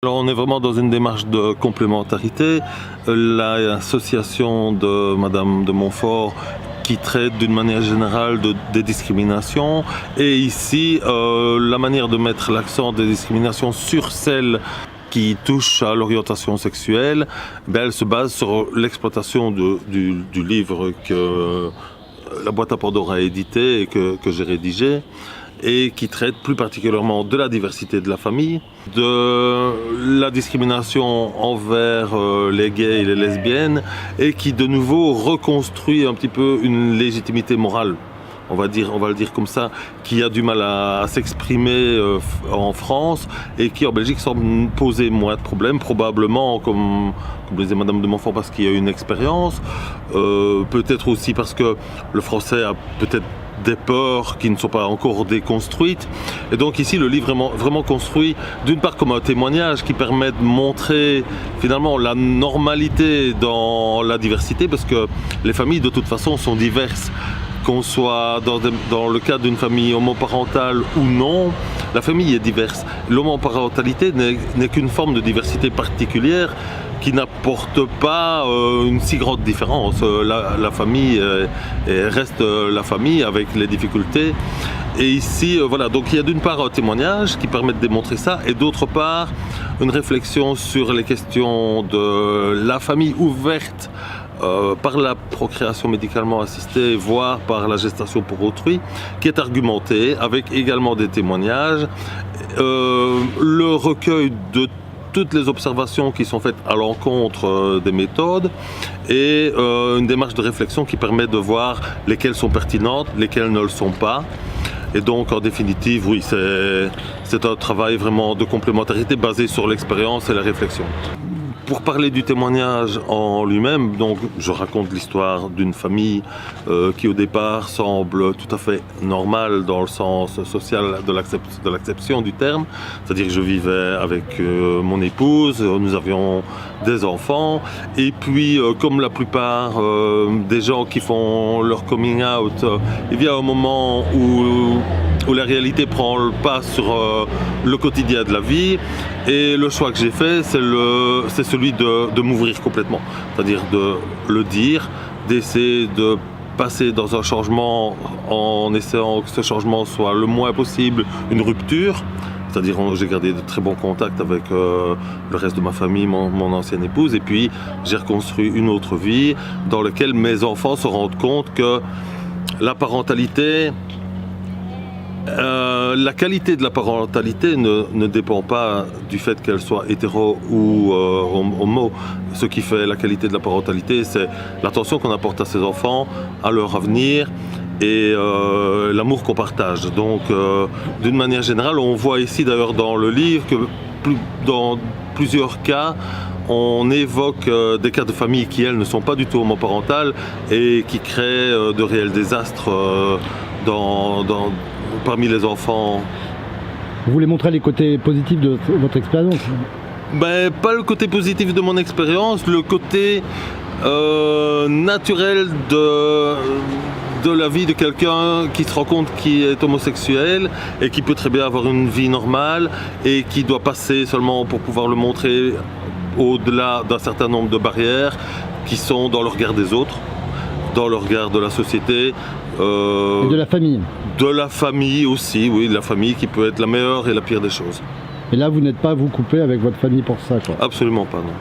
Alors on est vraiment dans une démarche de complémentarité. L'association de Madame de Montfort qui traite d'une manière générale des discriminations et ici la manière de mettre l'accent des discriminations sur celles qui touchent à l'orientation sexuelle, elle se base sur l'exploitation du livre que la boîte à Pandore a édité et que j'ai rédigé, et qui traite plus particulièrement de la diversité de la famille, de la discrimination envers les gays et les lesbiennes, et qui de nouveau reconstruit un petit peu une légitimité morale, on va le dire comme ça, qui a du mal à s'exprimer en France et qui en Belgique semble poser moins de problèmes, probablement comme disait Madame de Montfort, parce qu'il y a une expérience, peut-être aussi parce que le français a peut-être des peurs qui ne sont pas encore déconstruites. Et donc ici le livre est vraiment construit d'une part comme un témoignage qui permet de montrer finalement la normalité dans la diversité, parce que les familles de toute façon sont diverses. Qu'on soit dans le cas d'une famille homoparentale ou non, la famille est diverse. L'homoparentalité n'est qu'une forme de diversité particulière qui n'apporte pas une si grande différence. La famille reste la famille avec les difficultés. Et ici, voilà, donc il y a d'une part un témoignage qui permet de démontrer ça, et d'autre part une réflexion sur les questions de la famille ouverte par la procréation médicalement assistée, voire par la gestation pour autrui, qui est argumentée avec également des témoignages, le recueil de toutes les observations qui sont faites à l'encontre des méthodes, et une démarche de réflexion qui permet de voir lesquelles sont pertinentes, lesquelles ne le sont pas. Et donc en définitive, oui, c'est un travail vraiment de complémentarité basé sur l'expérience et la réflexion. Pour parler du témoignage en lui-même, donc je raconte l'histoire d'une famille qui au départ semble tout à fait normale dans le sens social de l'acception du terme. C'est-à-dire que je vivais avec mon épouse, nous avions des enfants, et puis comme la plupart des gens qui font leur coming out, il y a un moment où la réalité prend le pas sur le quotidien de la vie, et le choix que j'ai fait, c'est celui de m'ouvrir complètement, c'est-à-dire de le dire, d'essayer de passer dans un changement en essayant que ce changement soit le moins possible une rupture. C'est-à-dire j'ai gardé de très bons contacts avec le reste de ma famille, mon ancienne épouse, et puis j'ai reconstruit une autre vie dans laquelle mes enfants se rendent compte que la parentalité, la qualité de la parentalité ne dépend pas du fait qu'elle soit hétéro ou homo. Ce qui fait la qualité de la parentalité, c'est l'attention qu'on apporte à ses enfants, à leur avenir, et l'amour qu'on partage. Donc d'une manière générale, on voit ici d'ailleurs dans le livre que dans plusieurs cas, on évoque des cas de famille qui, elles, ne sont pas du tout homoparentales et qui créent de réels désastres parmi les enfants. Vous voulez montrer les côtés positifs de votre expérience? Pas le côté positif de mon expérience, le côté naturel de la vie de quelqu'un qui se rend compte qu'il est homosexuel et qui peut très bien avoir une vie normale et qui doit passer seulement pour pouvoir le montrer au-delà d'un certain nombre de barrières qui sont dans le regard des autres, dans le regard de la société. Et de la famille. De la famille aussi, oui, de la famille qui peut être la meilleure et la pire des choses. Et là, vous n'êtes pas, vous, coupé avec votre famille pour ça, quoi? Absolument pas, non.